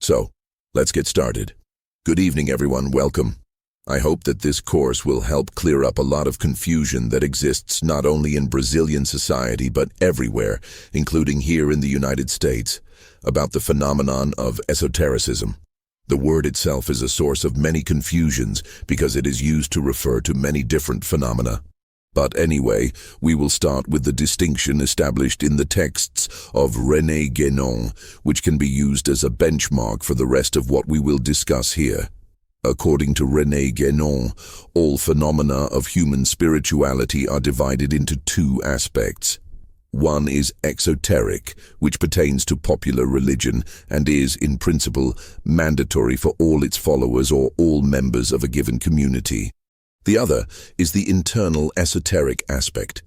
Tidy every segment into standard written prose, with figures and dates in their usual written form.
So, let's get started. Good evening, everyone. Welcome. I hope that this course will help clear up a lot of confusion that exists not only in Brazilian society but everywhere, including here in the United States, about the phenomenon of esotericism. The word itself is a source of many confusions because it is used to refer to many different phenomena. But anyway, we will start with the distinction established in the texts of René Guenon, which can be used as a benchmark for the rest of what we will discuss here. According to René Guenon, all phenomena of human spirituality are divided into two aspects. One is exoteric, which pertains to popular religion and is, in principle, mandatory for all its followers or all members of a given community. The other is the internal esoteric aspect,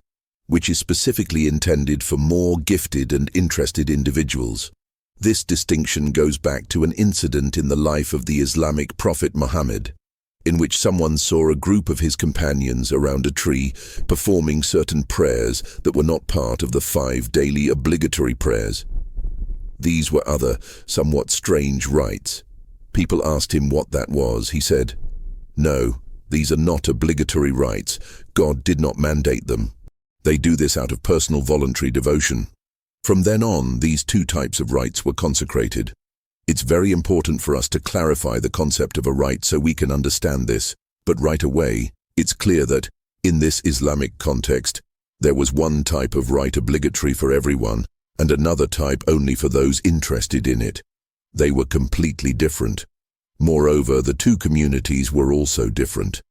which is specifically intended for more gifted and interested individuals. This distinction goes back to an incident in the life of the Islamic prophet Muhammad, in which someone saw a group of his companions around a tree performing certain prayers that were not part of the 5 daily obligatory prayers. These were other, somewhat strange rites. People asked him what that was. He said, "No, these are not obligatory rites. God did not mandate them. They do this out of personal voluntary devotion." From then on, these two types of rites were consecrated. It's very important for us to clarify the concept of a rite so we can understand this, but right away, it's clear that, in this Islamic context, there was one type of rite obligatory for everyone, and another type only for those interested in it. They were completely different. Moreover, the two communities were also different.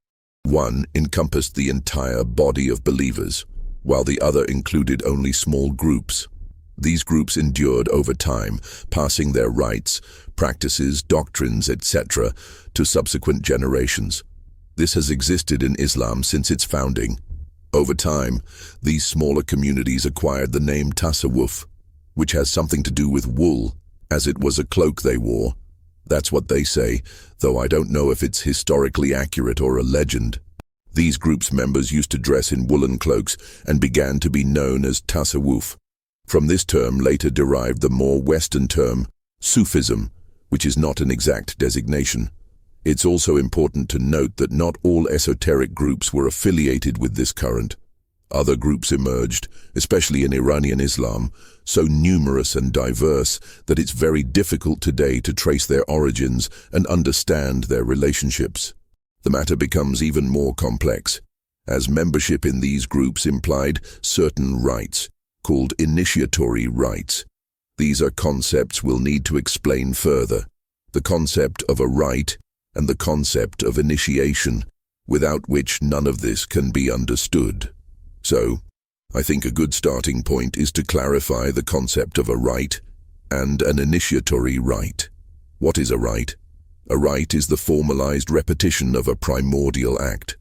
One encompassed the entire body of believers, while the other included only small groups. These groups endured over time, passing their rites, practices, doctrines, etc. to subsequent generations. This has existed in Islam since its founding. Over time, these smaller communities acquired the name tasawwuf, which has something to do with wool, as it was a cloak they wore. That's what they say, though I don't know if it's historically accurate or a legend. These groups' members used to dress in woolen cloaks and began to be known as tasawwuf. From this term later derived the more Western term, Sufism, which is not an exact designation. It's also important to note that not all esoteric groups were affiliated with this current. Other groups emerged, especially in Iranian Islam, so numerous and diverse that it's very difficult today to trace their origins and understand their relationships. The matter becomes even more complex, as membership in these groups implied certain rites, called initiatory rites. These are concepts we'll need to explain further. The concept of a rite and the concept of initiation, without which none of this can be understood. So, I think a good starting point is to clarify the concept of a rite and an initiatory rite. What is a rite? A rite is the formalized repetition of a primordial act.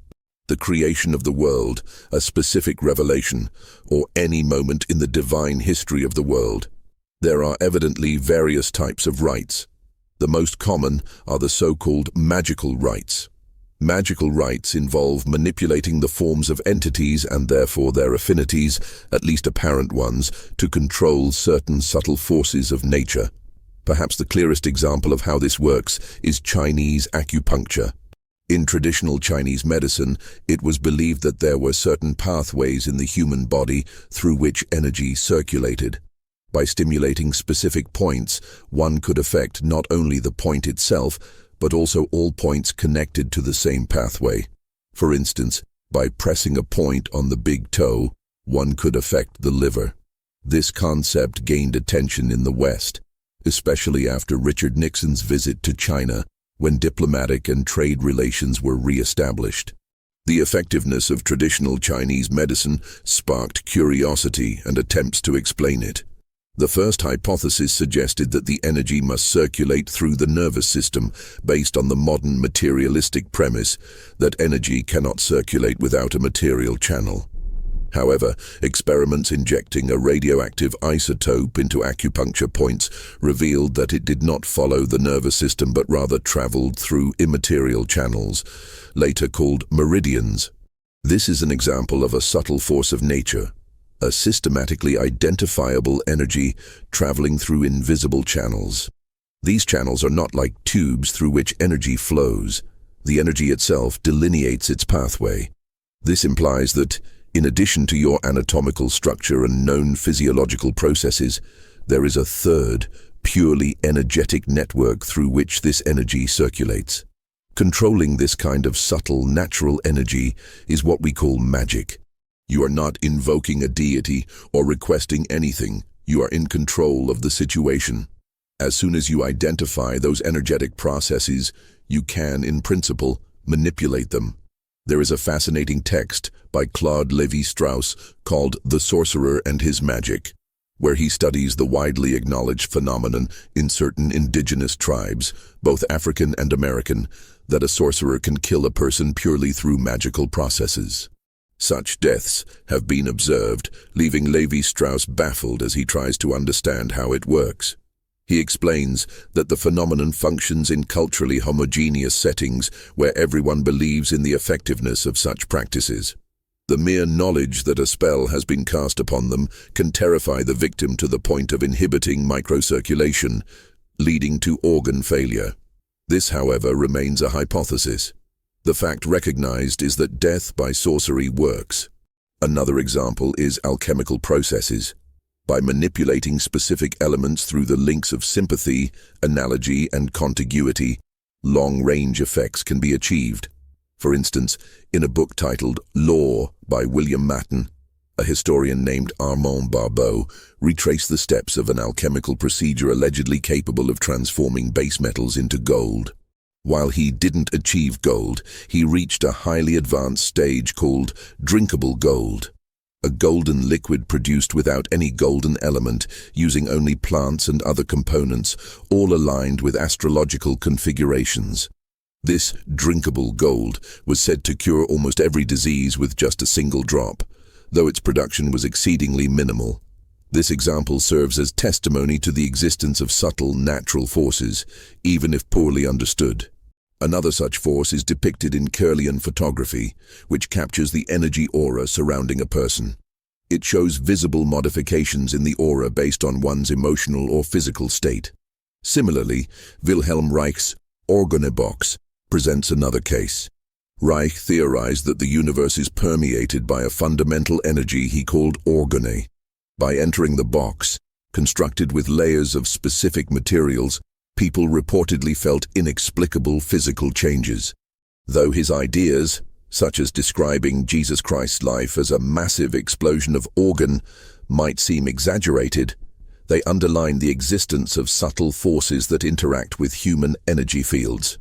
The creation of the world, a specific revelation, or any moment in the divine history of the world. There are evidently various types of rites. The most common are the so-called magical rites. Magical rites involve manipulating the forms of entities and therefore their affinities, at least apparent ones, to control certain subtle forces of nature. Perhaps the clearest example of how this works is Chinese acupuncture. In traditional Chinese medicine, it was believed that there were certain pathways in the human body through which energy circulated. By stimulating specific points, one could affect not only the point itself, but also all points connected to the same pathway. For instance, by pressing a point on the big toe, one could affect the liver. This concept gained attention in the West, especially after Richard Nixon's visit to China, when diplomatic and trade relations were re-established. The effectiveness of traditional Chinese medicine sparked curiosity and attempts to explain it. The first hypothesis suggested that the energy must circulate through the nervous system, based on the modern materialistic premise that energy cannot circulate without a material channel. However, experiments injecting a radioactive isotope into acupuncture points revealed that it did not follow the nervous system but rather traveled through immaterial channels, later called meridians. This is an example of a subtle force of nature, a systematically identifiable energy traveling through invisible channels. These channels are not like tubes through which energy flows. The energy itself delineates its pathway. This implies that, in addition to your anatomical structure and known physiological processes, there is a third, purely energetic network through which this energy circulates. Controlling this kind of subtle, natural energy is what we call magic. You are not invoking a deity or requesting anything. You are in control of the situation. As soon as you identify those energetic processes, you can, in principle, manipulate them. There is a fascinating text by Claude Lévi-Strauss called The Sorcerer and His Magic, where he studies the widely acknowledged phenomenon in certain indigenous tribes, both African and American, that a sorcerer can kill a person purely through magical processes. Such deaths have been observed, leaving Lévi-Strauss baffled as he tries to understand how it works. He explains that the phenomenon functions in culturally homogeneous settings where everyone believes in the effectiveness of such practices. The mere knowledge that a spell has been cast upon them can terrify the victim to the point of inhibiting microcirculation, leading to organ failure. This, however, remains a hypothesis. The fact recognized is that death by sorcery works. Another example is alchemical processes. By manipulating specific elements through the links of sympathy, analogy, and contiguity, long-range effects can be achieved. For instance, in a book titled Law by William Maton, a historian named Armand Barbeau retraced the steps of an alchemical procedure allegedly capable of transforming base metals into gold. While he didn't achieve gold, he reached a highly advanced stage called drinkable gold, a golden liquid produced without any golden element, using only plants and other components, all aligned with astrological configurations. This drinkable gold was said to cure almost every disease with just a single drop, though its production was exceedingly minimal. This example serves as testimony to the existence of subtle natural forces, even if poorly understood. Another such force is depicted in Kirlian photography, which captures the energy aura surrounding a person. It shows visible modifications in the aura based on one's emotional or physical state. Similarly, Wilhelm Reich's Orgone box presents another case. Reich theorized that the universe is permeated by a fundamental energy he called orgone. By entering the box, constructed with layers of specific materials, people reportedly felt inexplicable physical changes. Though his ideas, such as describing Jesus Christ's life as a massive explosion of organ, might seem exaggerated, they underline the existence of subtle forces that interact with human energy fields.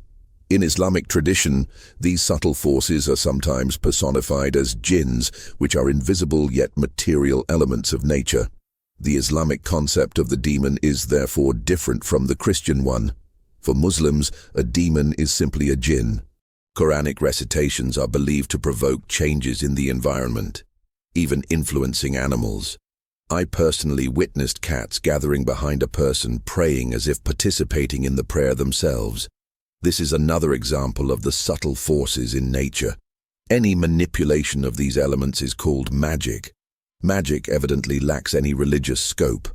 In Islamic tradition, these subtle forces are sometimes personified as jinns, which are invisible yet material elements of nature. The Islamic concept of the demon is therefore different from the Christian one. For Muslims, a demon is simply a jinn. Quranic recitations are believed to provoke changes in the environment, even influencing animals. I personally witnessed cats gathering behind a person praying as if participating in the prayer themselves. This is another example of the subtle forces in nature. Any manipulation of these elements is called magic. Magic evidently lacks any religious scope.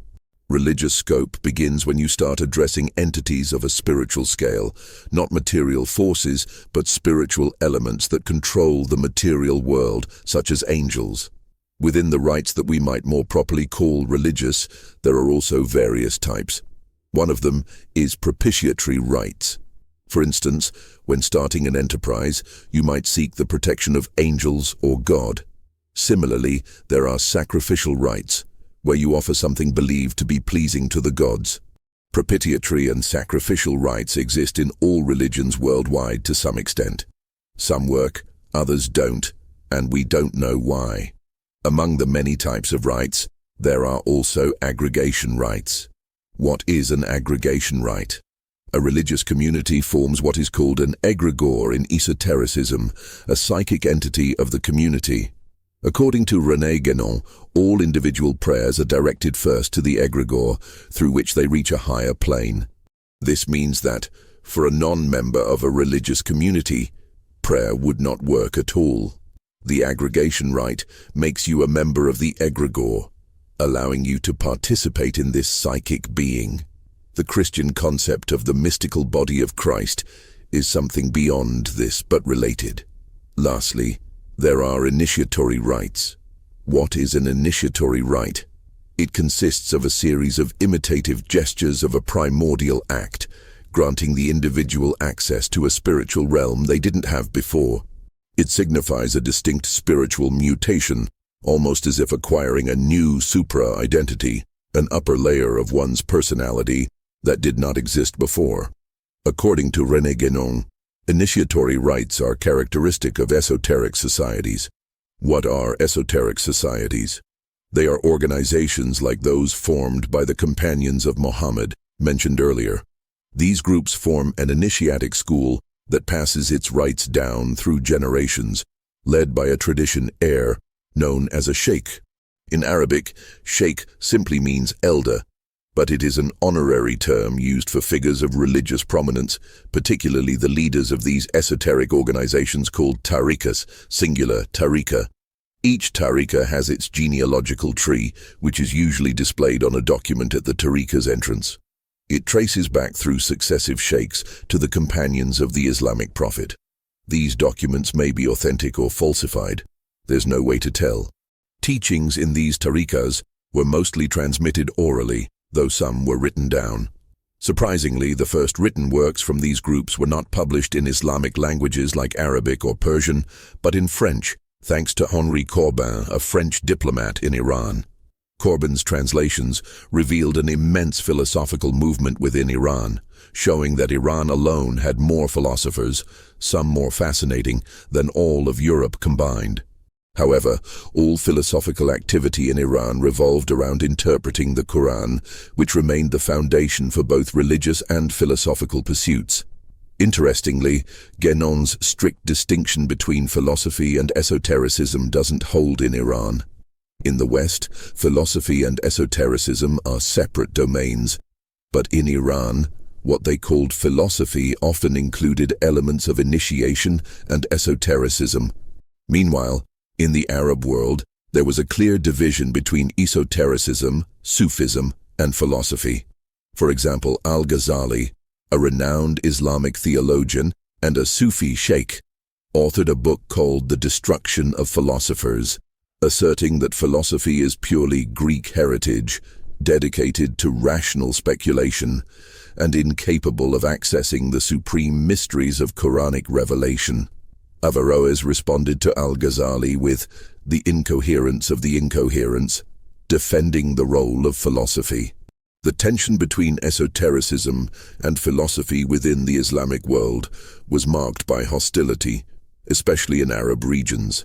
Religious scope begins when you start addressing entities of a spiritual scale, not material forces, but spiritual elements that control the material world, such as angels. Within the rites that we might more properly call religious, there are also various types. One of them is propitiatory rites. For instance, when starting an enterprise, you might seek the protection of angels or God. Similarly, there are sacrificial rites, where you offer something believed to be pleasing to the gods. Propitiatory and sacrificial rites exist in all religions worldwide to some extent. Some work, others don't, and we don't know why. Among the many types of rites, there are also aggregation rites. What is an aggregation rite? A religious community forms what is called an egregore in Esotericism, a psychic entity of the community. According to Guenon, all individual prayers are directed first to the egregore, through which they reach a higher plane. This means that, for a non-member of a religious community, prayer would not work at all. The aggregation rite makes you a member of the egregore, allowing you to participate in this psychic being. The Christian concept of the mystical body of Christ is something beyond this but related. Lastly, there are initiatory rites. What is an initiatory rite? It consists of a series of imitative gestures of a primordial act, granting the individual access to a spiritual realm they didn't have before. It signifies a distinct spiritual mutation, almost as if acquiring a new supra-identity, an upper layer of one's personality that did not exist before. According to René Guenon, initiatory rites are characteristic of esoteric societies. What are esoteric societies? They are organizations like those formed by the companions of Muhammad, mentioned earlier. These groups form an initiatic school that passes its rites down through generations, led by a tradition heir known as a sheikh. In Arabic, sheikh simply means elder, but it is an honorary term used for figures of religious prominence, particularly the leaders of these esoteric organizations called tariqas, singular tariqa. Each tariqa has its genealogical tree, which is usually displayed on a document at the tariqa's entrance. It traces back through successive sheikhs to the companions of the Islamic prophet. These documents may be authentic or falsified. There's no way to tell. Teachings in these tariqas were mostly transmitted orally, though some were written down. Surprisingly, the first written works from these groups were not published in Islamic languages like Arabic or Persian, but in French, thanks to Henri Corbin, a French diplomat in Iran. Corbin's translations revealed an immense philosophical movement within Iran, showing that Iran alone had more philosophers, some more fascinating, than all of Europe combined. However, all philosophical activity in Iran revolved around interpreting the Quran, which remained the foundation for both religious and philosophical pursuits. Interestingly, Guénon's strict distinction between philosophy and esotericism doesn't hold in Iran. In the West, philosophy and esotericism are separate domains, but in Iran, what they called philosophy often included elements of initiation and esotericism. Meanwhile, in the Arab world, there was a clear division between esotericism, Sufism, and philosophy. For example, Al-Ghazali, a renowned Islamic theologian and a Sufi sheikh, authored a book called The Destruction of Philosophers, asserting that philosophy is purely Greek heritage, dedicated to rational speculation, and incapable of accessing the supreme mysteries of Quranic revelation. Averroes responded to Al-Ghazali with The Incoherence of the Incoherence, defending the role of philosophy. The tension between esotericism and philosophy within the Islamic world was marked by hostility, especially in Arab regions.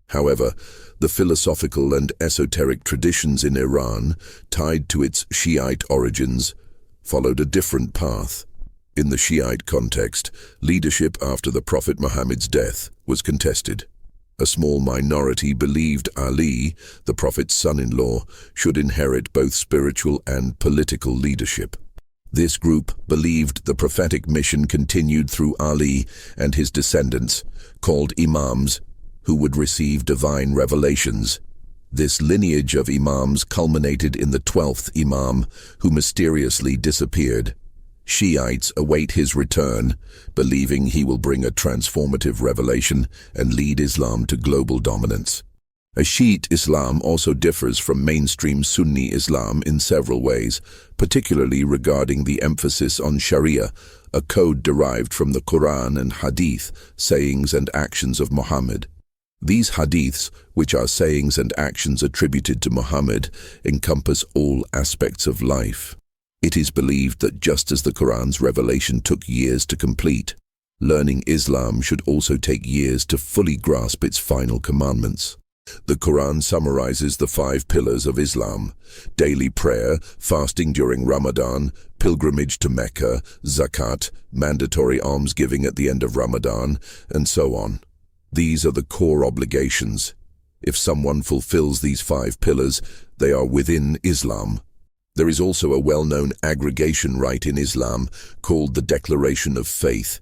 However, the philosophical and esoteric traditions in Iran, tied to its Shiite origins, followed a different path. In the Shiite context, leadership after the Prophet Muhammad's death was contested. A small minority believed Ali, the Prophet's son-in-law, should inherit both spiritual and political leadership. This group believed the prophetic mission continued through Ali and his descendants, called Imams, who would receive divine revelations. This lineage of Imams culminated in the 12th Imam, who mysteriously disappeared. Shiites await his return, believing he will bring a transformative revelation and lead Islam to global dominance. A Shiite Islam also differs from mainstream Sunni Islam in several ways, particularly regarding the emphasis on Sharia, a code derived from the Quran and Hadith, sayings and actions of Muhammad. These hadiths, which are sayings and actions attributed to Muhammad, encompass all aspects of life. It is believed that just as the Quran's revelation took years to complete, learning Islam should also take years to fully grasp its final commandments. The Quran summarizes the 5 pillars of Islam: daily prayer, fasting during Ramadan, pilgrimage to Mecca, zakat, mandatory almsgiving at the end of Ramadan, and so on. These are the core obligations. If someone fulfills these 5 pillars, they are within Islam. There is also a well-known aggregation rite in Islam called the Declaration of Faith,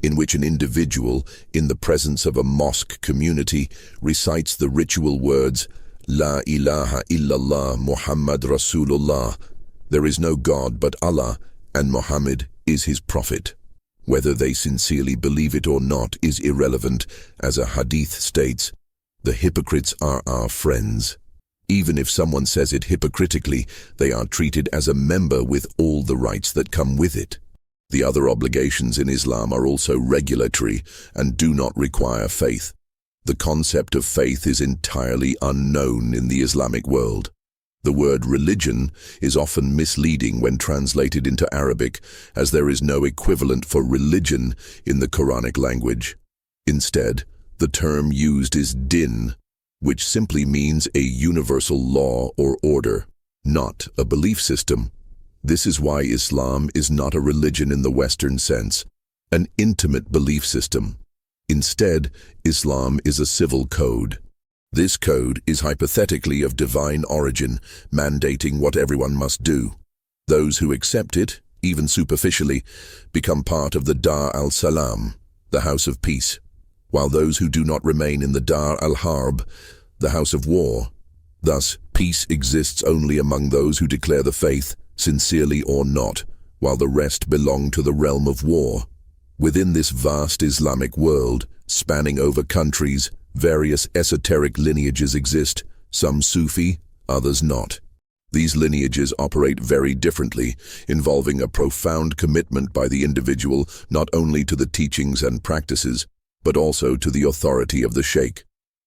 in which an individual, in the presence of a mosque community, recites the ritual words, La ilaha illallah Muhammad Rasulullah, there is no God but Allah, and Muhammad is his prophet. Whether they sincerely believe it or not is irrelevant. As a hadith states, the hypocrites are our friends. Even if someone says it hypocritically, they are treated as a member with all the rights that come with it. The other obligations in Islam are also regulatory and do not require faith. The concept of faith is entirely unknown in the Islamic world. The word religion is often misleading when translated into Arabic, as there is no equivalent for religion in the Quranic language. Instead, the term used is din, which simply means a universal law or order, not a belief system. This is why Islam is not a religion in the Western sense, an intimate belief system. Instead, Islam is a civil code. This code is hypothetically of divine origin, mandating what everyone must do. Those who accept it, even superficially, become part of the Dar al-Salam, the House of Peace, while those who do not remain in the Dar al-Harb, the House of War. Thus, peace exists only among those who declare the faith, sincerely or not, while the rest belong to the realm of war. Within this vast Islamic world, spanning over countries, various esoteric lineages exist, some Sufi, others not. These lineages operate very differently, involving a profound commitment by the individual not only to the teachings and practices, but also to the authority of the sheikh.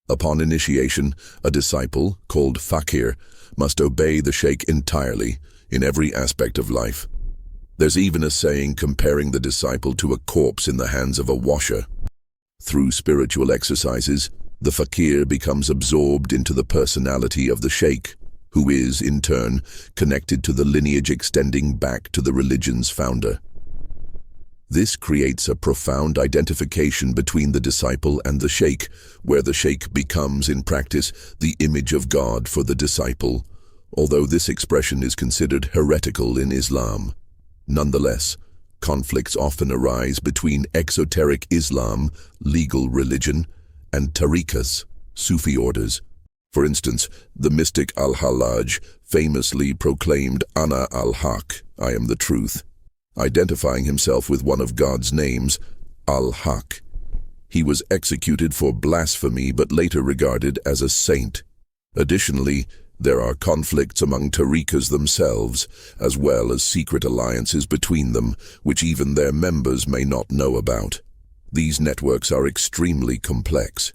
Upon initiation, a disciple, called fakir, must obey the sheikh entirely, in every aspect of life. There's even a saying comparing the disciple to a corpse in the hands of a washer. Through spiritual exercises, the fakir becomes absorbed into the personality of the sheikh, who is, in turn, connected to the lineage extending back to the religion's founder. This creates a profound identification between the disciple and the sheikh, where the sheikh becomes, in practice, the image of God for the disciple, although this expression is considered heretical in Islam. Nonetheless, conflicts often arise between exoteric Islam, legal religion, and tariqas, Sufi orders. For instance, the mystic Al-Hallaj famously proclaimed Ana al-Haq, I am the truth, identifying himself with one of God's names, Al-Haq. He was executed for blasphemy but later regarded as a saint. Additionally, there are conflicts among tariqas themselves, as well as secret alliances between them, which even their members may not know about. These networks are extremely complex.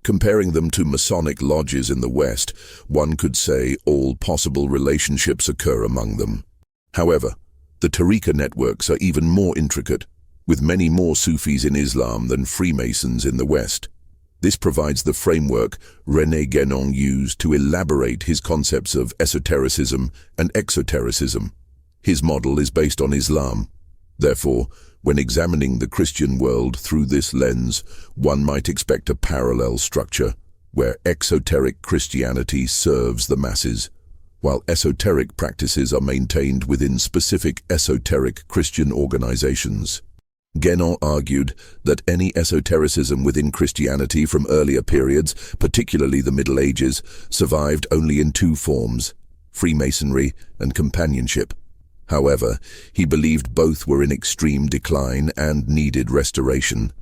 Comparing them to Masonic lodges in the West, one could say all possible relationships occur among them. However, the tariqa networks are even more intricate, with many more Sufis in Islam than Freemasons in the West. This provides the framework René Guenon used to elaborate his concepts of esotericism and exotericism. His model is based on Islam. Therefore, when examining the Christian world through this lens, one might expect a parallel structure, where exoteric Christianity serves the masses, while esoteric practices are maintained within specific esoteric Christian organizations. Guenon argued that any esotericism within Christianity from earlier periods, particularly the Middle Ages, survived only in two forms, Freemasonry and companionship. However, he believed both were in extreme decline and needed restoration.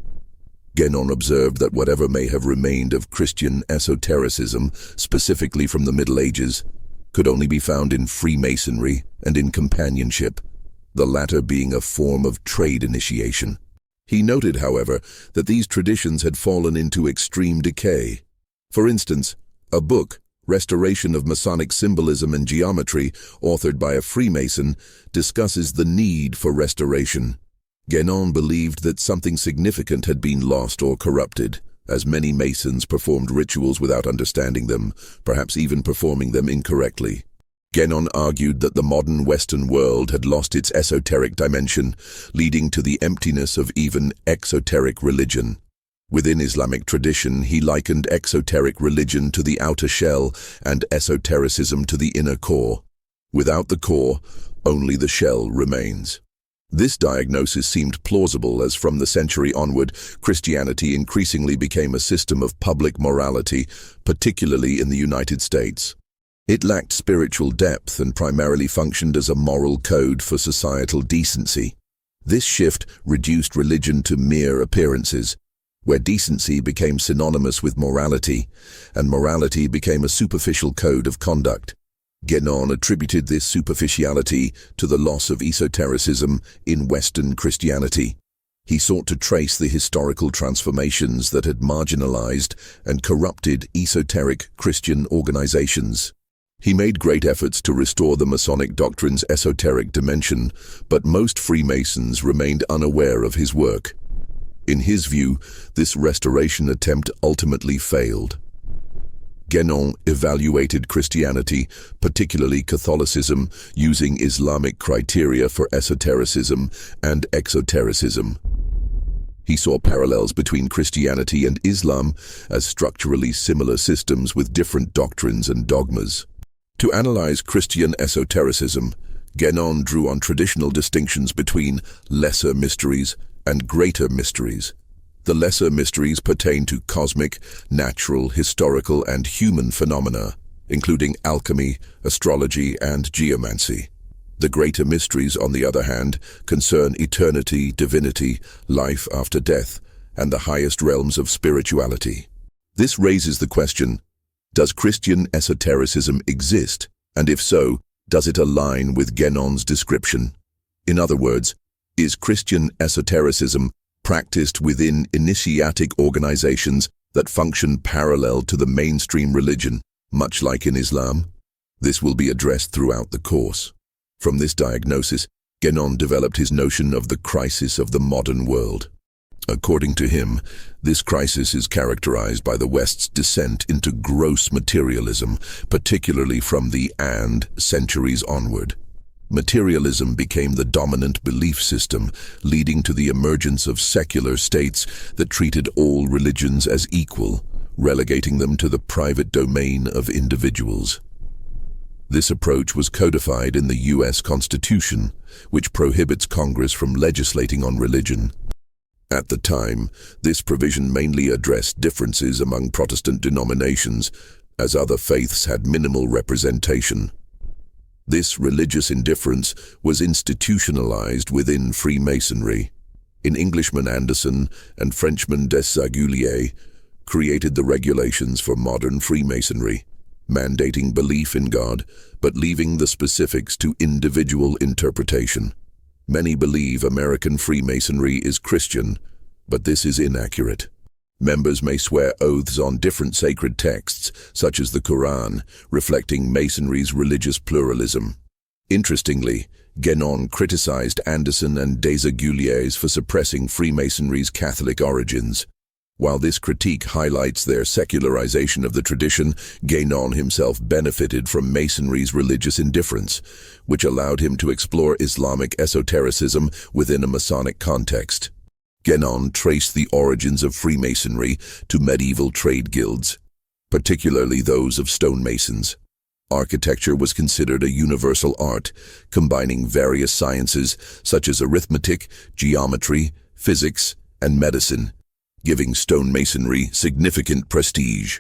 Guenon observed that whatever may have remained of Christian esotericism, specifically from the Middle Ages, could only be found in Freemasonry and in companionship, the latter being a form of trade initiation. He noted, however, that these traditions had fallen into extreme decay. For instance, a book, Restoration of Masonic Symbolism and Geometry, authored by a Freemason, discusses the need for restoration. Guenon believed that something significant had been lost or corrupted, as many Masons performed rituals without understanding them, perhaps even performing them incorrectly. Guenon argued that the modern Western world had lost its esoteric dimension, leading to the emptiness of even exoteric religion. Within Islamic tradition, he likened exoteric religion to the outer shell and esotericism to the inner core. Without the core, only the shell remains. This diagnosis seemed plausible as from the century onward, Christianity increasingly became a system of public morality, particularly in the United States. It lacked spiritual depth and primarily functioned as a moral code for societal decency. This shift reduced religion to mere appearances, where decency became synonymous with morality, and morality became a superficial code of conduct. Guenon attributed this superficiality to the loss of esotericism in Western Christianity. He sought to trace the historical transformations that had marginalized and corrupted esoteric Christian organizations. He made great efforts to restore the Masonic doctrine's esoteric dimension, but most Freemasons remained unaware of his work. In his view, this restoration attempt ultimately failed. Guenon evaluated Christianity, particularly Catholicism, using Islamic criteria for esotericism and exotericism. He saw parallels between Christianity and Islam as structurally similar systems with different doctrines and dogmas. To analyze Christian esotericism, Guenon drew on traditional distinctions between lesser mysteries and greater mysteries. The lesser mysteries pertain to cosmic, natural, historical, and human phenomena, including alchemy, astrology, and geomancy. The greater mysteries, on the other hand, concern eternity, divinity, life after death, and the highest realms of spirituality. This raises the question, does Christian esotericism exist, and if so, does it align with Guénon's description? In other words, is Christian esotericism practiced within initiatic organizations that function parallel to the mainstream religion, much like in Islam? This will be addressed throughout the course. From this diagnosis, Guénon developed his notion of the crisis of the modern world. According to him, this crisis is characterized by the West's descent into gross materialism, particularly from the centuries onward. Materialism became the dominant belief system, leading to the emergence of secular states that treated all religions as equal, relegating them to the private domain of individuals. This approach was codified in the U.S. Constitution, which prohibits Congress from legislating on religion. At the time, this provision mainly addressed differences among Protestant denominations, as other faiths had minimal representation. This religious indifference was institutionalized within Freemasonry. Englishman Anderson and Frenchman Desaguliers created the regulations for modern Freemasonry, mandating belief in God, but leaving the specifics to individual interpretation. Many believe American Freemasonry is Christian, but this is inaccurate. Members may swear oaths on different sacred texts, such as the Quran, reflecting Masonry's religious pluralism. Interestingly, Guénon criticized Anderson and Desaguliers for suppressing Freemasonry's Catholic origins. While this critique highlights their secularization of the tradition, Guénon himself benefited from Masonry's religious indifference, which allowed him to explore Islamic esotericism within a Masonic context. Guénon traced the origins of Freemasonry to medieval trade guilds, particularly those of stonemasons. Architecture was considered a universal art, combining various sciences such as arithmetic, geometry, physics, and medicine, giving stonemasonry significant prestige.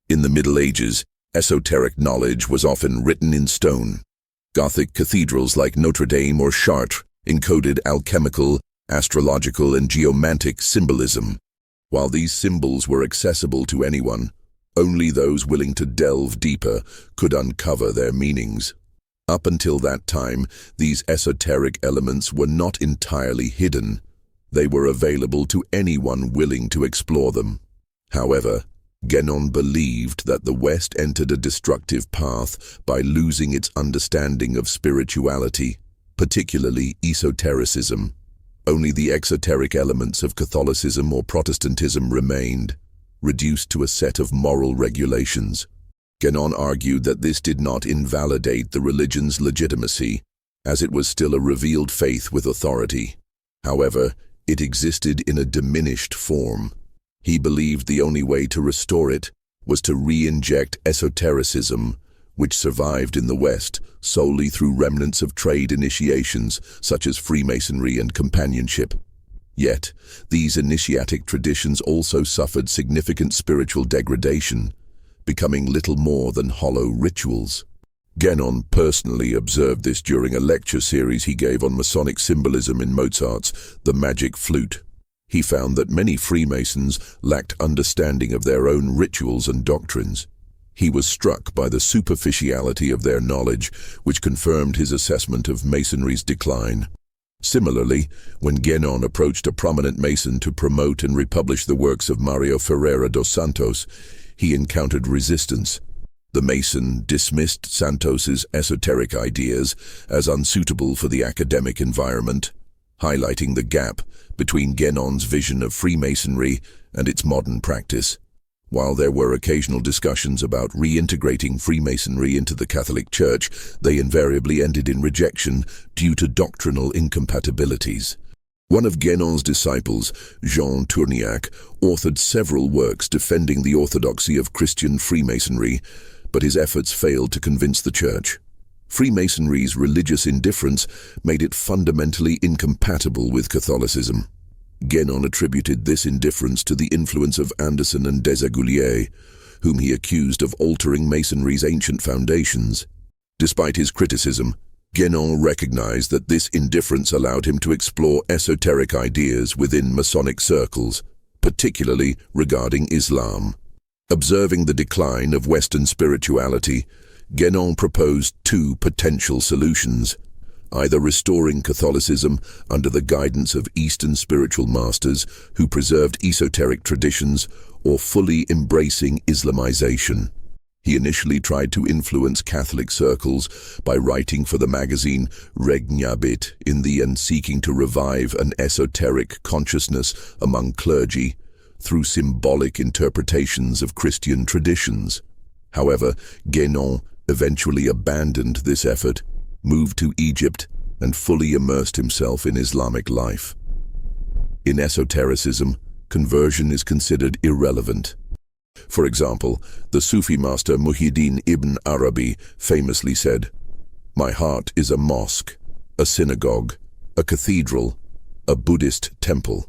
In the Middle Ages, esoteric knowledge was often written in stone. Gothic cathedrals like Notre Dame or Chartres encoded alchemical, astrological, and geomantic symbolism. While these symbols were accessible to anyone, only those willing to delve deeper could uncover their meanings. Up until that time, these esoteric elements were not entirely hidden. They were available to anyone willing to explore them. However, Guénon believed that the West entered a destructive path by losing its understanding of spirituality, particularly esotericism. Only the exoteric elements of Catholicism or Protestantism remained, reduced to a set of moral regulations. Guénon argued that this did not invalidate the religion's legitimacy, as it was still a revealed faith with authority. However, it existed in a diminished form. He believed the only way to restore it was to re-inject esotericism, which survived in the West solely through remnants of trade initiations such as Freemasonry and companionship. Yet, these initiatic traditions also suffered significant spiritual degradation, becoming little more than hollow rituals. Guenon personally observed this during a lecture series he gave on Masonic symbolism in Mozart's The Magic Flute. He found that many Freemasons lacked understanding of their own rituals and doctrines. He was struck by the superficiality of their knowledge, which confirmed his assessment of Masonry's decline. Similarly, when Guenon approached a prominent Mason to promote and republish the works of Mario Ferreira dos Santos, he encountered resistance. The Mason dismissed Santos's esoteric ideas as unsuitable for the academic environment, highlighting the gap between Guénon's vision of Freemasonry and its modern practice. While there were occasional discussions about reintegrating Freemasonry into the Catholic Church, they invariably ended in rejection due to doctrinal incompatibilities. One of Guénon's disciples, Jean Tourniac, authored several works defending the orthodoxy of Christian Freemasonry, but his efforts failed to convince the Church. Freemasonry's religious indifference made it fundamentally incompatible with Catholicism. Guénon attributed this indifference to the influence of Anderson and Desaguliers, whom he accused of altering Masonry's ancient foundations. Despite his criticism, Guénon recognized that this indifference allowed him to explore esoteric ideas within Masonic circles, particularly regarding Islam. Observing the decline of Western spirituality, Guénon proposed two potential solutions: either restoring Catholicism under the guidance of Eastern spiritual masters who preserved esoteric traditions, or fully embracing Islamization. He initially tried to influence Catholic circles by writing for the magazine Regnabit and seeking to revive an esoteric consciousness among clergy through symbolic interpretations of Christian traditions. However, Guénon eventually abandoned this effort, moved to Egypt, and fully immersed himself in Islamic life. In esotericism, conversion is considered irrelevant. For example, the Sufi master Muhyiddin ibn Arabi famously said, "My heart is a mosque, a synagogue, a cathedral, a Buddhist temple."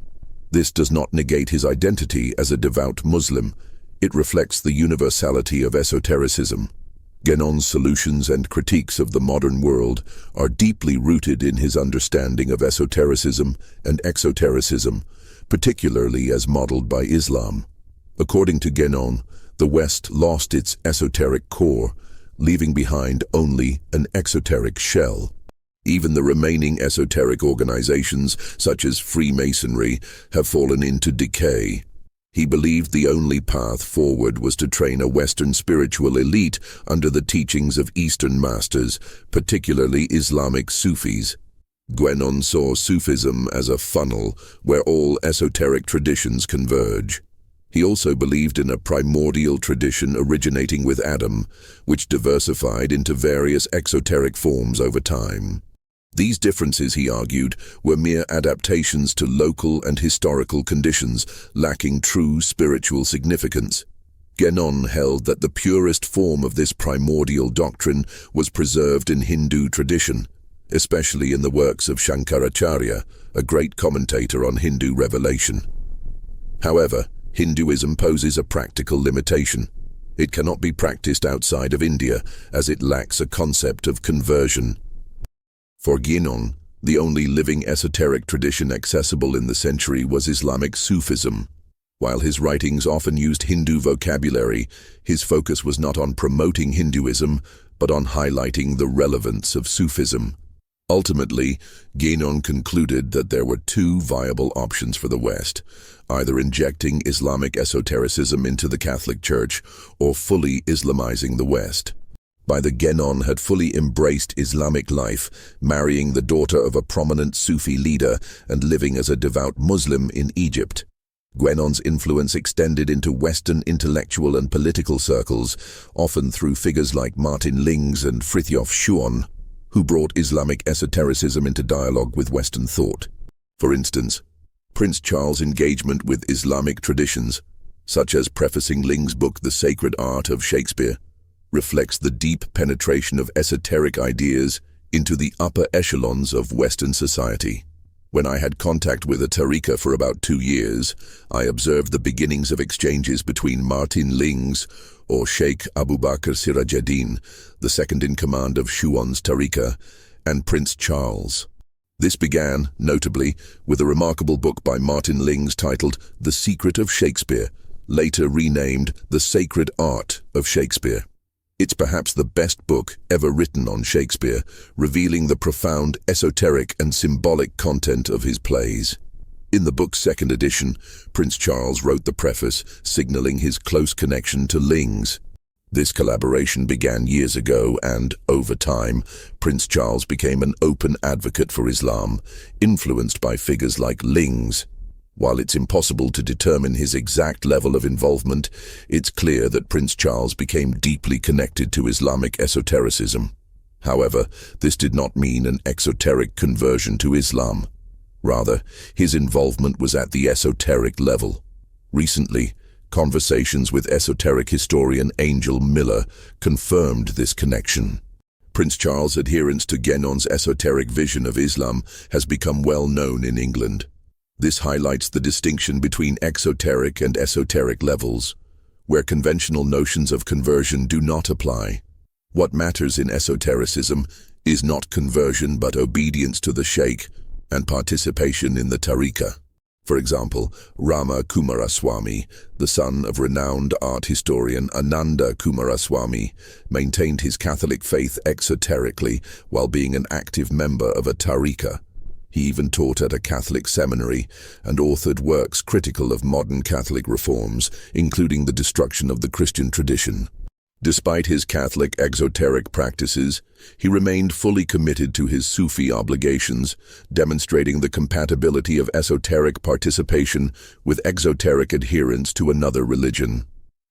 This does not negate his identity as a devout Muslim. It reflects the universality of esotericism. Guénon's solutions and critiques of the modern world are deeply rooted in his understanding of esotericism and exotericism, particularly as modeled by Islam. According to Guénon, the West lost its esoteric core, leaving behind only an exoteric shell. Even the remaining esoteric organizations, such as Freemasonry, have fallen into decay. He believed the only path forward was to train a Western spiritual elite under the teachings of Eastern masters, particularly Islamic Sufis. Guénon saw Sufism as a funnel where all esoteric traditions converge. He also believed in a primordial tradition originating with Adam, which diversified into various exoteric forms over time. These differences, he argued, were mere adaptations to local and historical conditions, lacking true spiritual significance. Guénon held that the purest form of this primordial doctrine was preserved in Hindu tradition, especially in the works of Shankaracharya, a great commentator on Hindu revelation. However, Hinduism poses a practical limitation. It cannot be practiced outside of India, as it lacks a concept of conversion. For Guénon, the only living esoteric tradition accessible in the century was Islamic Sufism. While his writings often used Hindu vocabulary, his focus was not on promoting Hinduism, but on highlighting the relevance of Sufism. Ultimately, Guénon concluded that there were two viable options for the West: either injecting Islamic esotericism into the Catholic Church or fully Islamizing the West. By the Guénon had fully embraced Islamic life, marrying the daughter of a prominent Sufi leader and living as a devout Muslim in Egypt. Guénon's influence extended into Western intellectual and political circles, often through figures like Martin Lings and Fritjof Schuon, who brought Islamic esotericism into dialogue with Western thought. For instance, Prince Charles' engagement with Islamic traditions, such as prefacing Ling's book The Sacred Art of Shakespeare, reflects the deep penetration of esoteric ideas into the upper echelons of Western society. When I had contact with a tariqa for about 2 years, I observed the beginnings of exchanges between Martin Lings, or Sheikh Abu Bakr Sirajeddin, the second-in-command of Shuon's tariqa, and Prince Charles. This began, notably, with a remarkable book by Martin Lings titled The Secret of Shakespeare, later renamed The Sacred Art of Shakespeare. It's perhaps the best book ever written on Shakespeare, revealing the profound esoteric and symbolic content of his plays. In the book's second edition, Prince Charles wrote the preface, signaling his close connection to Lings. This collaboration began years ago and, over time, Prince Charles became an open advocate for Islam, influenced by figures like Lings. While it's impossible to determine his exact level of involvement, it's clear that Prince Charles became deeply connected to Islamic esotericism. However, this did not mean an exoteric conversion to Islam. Rather, his involvement was at the esoteric level. Recently, conversations with esoteric historian Angel Miller confirmed this connection. Prince Charles' adherence to Guénon's esoteric vision of Islam has become well known in England. This highlights the distinction between exoteric and esoteric levels, where conventional notions of conversion do not apply. What matters in esotericism is not conversion but obedience to the sheikh and participation in the tariqa. For example, Rama Kumaraswamy, the son of renowned art historian Ananda Kumaraswamy, maintained his Catholic faith exoterically while being an active member of a tariqa. He even taught at a Catholic seminary and authored works critical of modern Catholic reforms, including the destruction of the Christian tradition. Despite his Catholic exoteric practices, he remained fully committed to his Sufi obligations, demonstrating the compatibility of esoteric participation with exoteric adherence to another religion.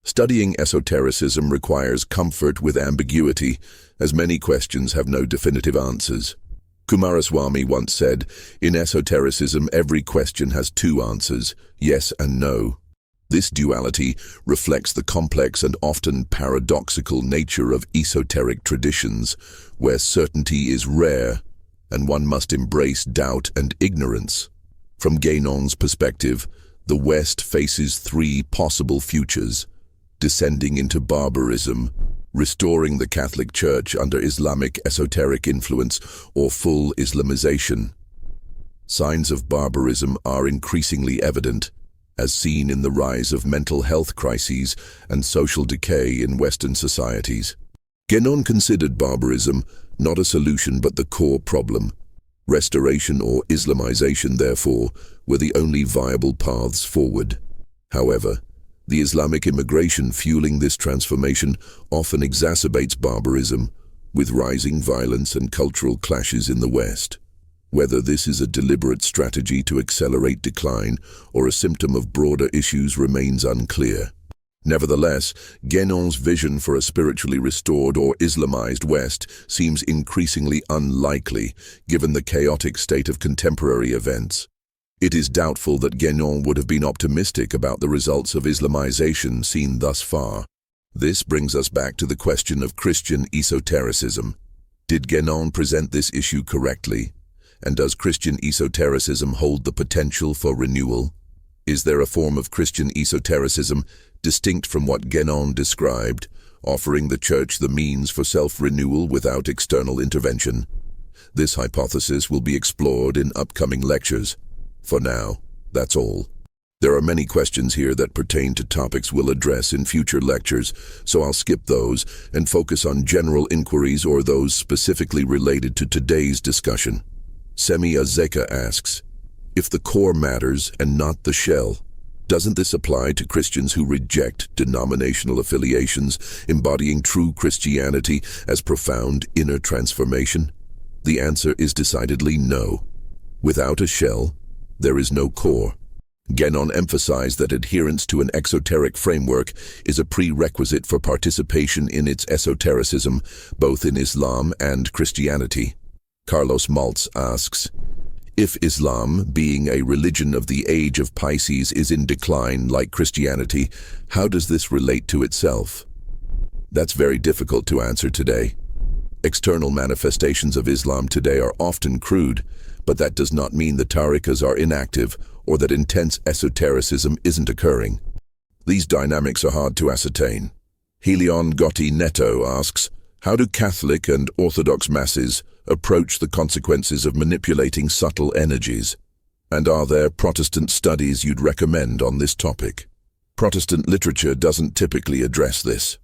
Studying esotericism requires comfort with ambiguity, as many questions have no definitive answers. Kumaraswamy once said, "In esotericism, every question has 2 answers, yes and no." This duality reflects the complex and often paradoxical nature of esoteric traditions, where certainty is rare, and one must embrace doubt and ignorance. From Guénon's perspective, the West faces 3 possible futures: descending into barbarism, restoring the Catholic Church under Islamic esoteric influence, or full Islamization. Signs of barbarism are increasingly evident, as seen in the rise of mental health crises and social decay in Western societies. Guénon considered barbarism not a solution but the core problem. Restoration or Islamization, therefore, were the only viable paths forward. However, the Islamic immigration fueling this transformation often exacerbates barbarism, with rising violence and cultural clashes in the West. Whether this is a deliberate strategy to accelerate decline or a symptom of broader issues remains unclear. Nevertheless, Guénon's vision for a spiritually restored or Islamized West seems increasingly unlikely, given the chaotic state of contemporary events. It is doubtful that Guénon would have been optimistic about the results of Islamization seen thus far. This brings us back to the question of Christian esotericism. Did Guénon present this issue correctly? And does Christian esotericism hold the potential for renewal? Is there a form of Christian esotericism distinct from what Guénon described, offering the Church the means for self-renewal without external intervention? This hypothesis will be explored in upcoming lectures. For now, that's all. There are many questions here that pertain to topics we'll address in future lectures, so I'll skip those and focus on general inquiries or those specifically related to today's discussion. Semi Azeka asks, if the core matters and not the shell, doesn't this apply to Christians who reject denominational affiliations, embodying true Christianity as profound inner transformation? The answer is decidedly no. Without a shell, there is no core. Guénon emphasized that adherence to an exoteric framework is a prerequisite for participation in its esotericism, both in Islam and Christianity. Carlos Maltz asks, if Islam, being a religion of the age of Pisces, is in decline like Christianity, how does this relate to itself? That's very difficult to answer today. External manifestations of Islam today are often crude, but that does not mean the tariqas are inactive or that intense esotericism isn't occurring. These dynamics are hard to ascertain. Helion Gotti Neto asks, how do Catholic and Orthodox masses approach the consequences of manipulating subtle energies? And are there Protestant studies you'd recommend on this topic? Protestant literature doesn't typically address this.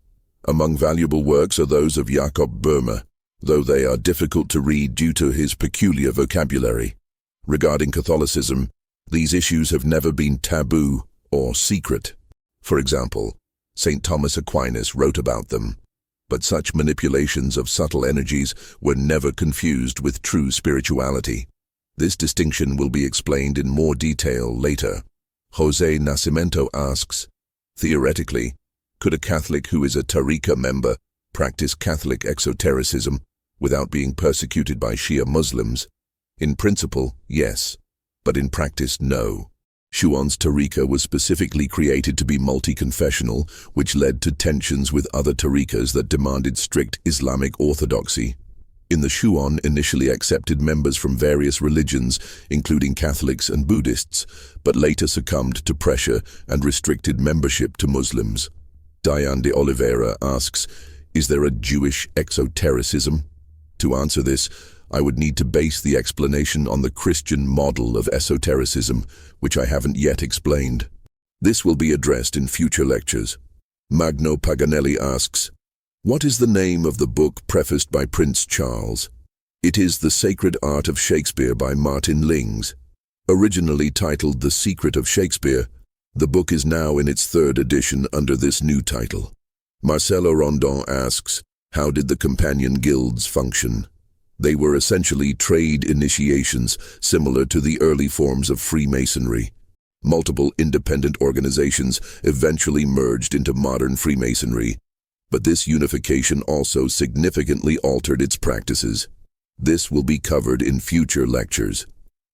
Among valuable works are those of Jakob Böhme, though they are difficult to read due to his peculiar vocabulary. Regarding Catholicism, these issues have never been taboo or secret. For example, St. Thomas Aquinas wrote about them, but such manipulations of subtle energies were never confused with true spirituality. This distinction will be explained in more detail later. Jose Nascimento asks, theoretically, could a Catholic who is a tariqa member practice Catholic exotericism without being persecuted by Shia Muslims? In principle, yes, but in practice, no. Schuon's tariqa was specifically created to be multi-confessional, which led to tensions with other tariqas that demanded strict Islamic orthodoxy. In the Schuon initially accepted members from various religions, including Catholics and Buddhists, but later succumbed to pressure and restricted membership to Muslims. Diane de Oliveira asks, is there a Jewish exotericism? To answer this, I would need to base the explanation on the Christian model of esotericism, which I haven't yet explained. This will be addressed in future lectures. Magno Paganelli asks, what is the name of the book prefaced by Prince Charles? It is The Sacred Art of Shakespeare by Martin Lings. Originally titled The Secret of Shakespeare, the book is now in its third edition under this new title. Marcelo Rondon asks, how did the companion guilds function? They were essentially trade initiations similar to the early forms of Freemasonry. Multiple independent organizations eventually merged into modern Freemasonry, but this unification also significantly altered its practices. This will be covered in future lectures.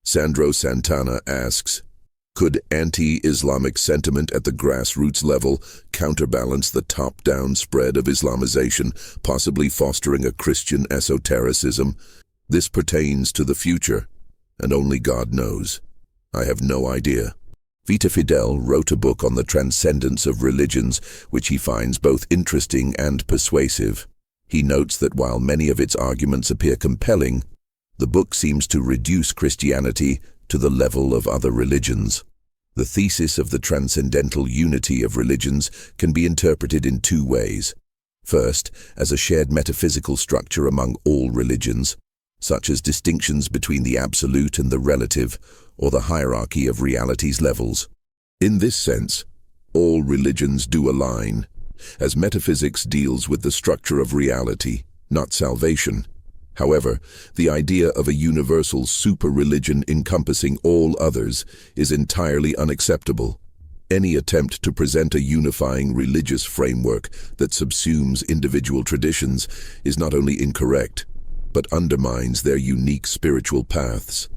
Sandro Santana asks, could anti-Islamic sentiment at the grassroots level counterbalance the top-down spread of Islamization, possibly fostering a Christian esotericism? This pertains to the future, and only God knows. I have no idea. Vita Fidel wrote a book on the transcendence of religions, which he finds both interesting and persuasive. He notes that while many of its arguments appear compelling, the book seems to reduce Christianity to the level of other religions. The thesis of the transcendental unity of religions can be interpreted in two ways. First, as a shared metaphysical structure among all religions, such as distinctions between the absolute and the relative, or the hierarchy of reality's levels. In this sense, all religions do align, as metaphysics deals with the structure of reality, not salvation. However, the idea of a universal super-religion encompassing all others is entirely unacceptable. Any attempt to present a unifying religious framework that subsumes individual traditions is not only incorrect, but undermines their unique spiritual paths.